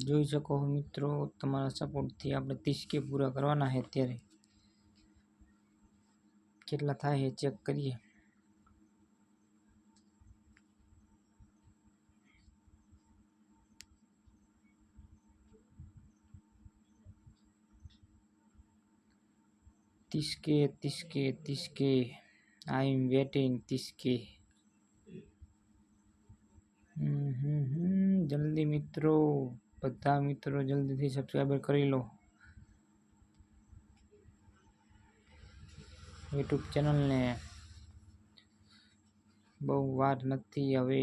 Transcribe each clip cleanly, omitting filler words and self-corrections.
જોઈ શકો છો મિત્રો, તમારા સપોર્ટથી આપણે 30K પૂરા કરવાના છે. અત્યારે કેટલા થાય છે ચેક કરીએ. तीस के आई एम वेटिंग 30K. જલ્દી મિત્રો, બધા મિત્રો જલ્દીથી સબસ્ક્રાઈબર કરી લો યુટ્યુબ ચેનલને. બહુ વાર નથી, હવે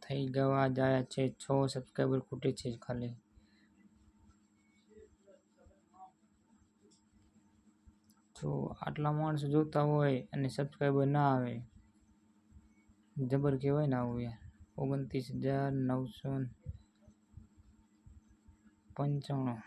થઈ ગયા જાય છે. 6 સબસ્ક્રાઈબર ખૂટે છે ખાલી. જો આટલા માણસો જોતા હોય અને સબસ્ક્રાઈબર ના આવે, જબર કહેવાય ને આવું યાર. 29,995.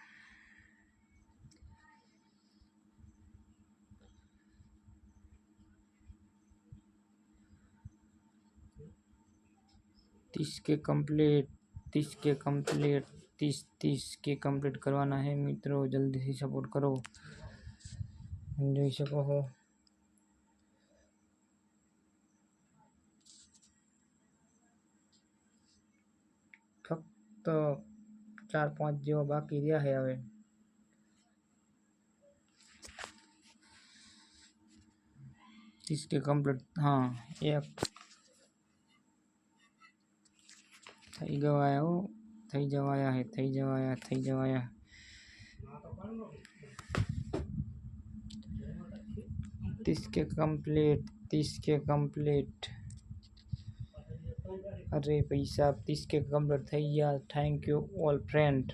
30K complete, 30K complete, 30K complete કરવાના है મિત્રો. જલ્દીથી સપોર્ટ કરો. જોઈ શકો છો ફક્ત 4-5 જેવા બાકી રહ્યા છે હવે. तीस के कम्प्लीट. हाँ, एक થઈ ગવાયા હો, થઈ જવાયા હે, થઈ જવાયા. 30K complete, 30K complete. અરે ભાઈ સાહેબ, 30K કમ્પ્લીટ થઈ ગયા. Thank you all friend.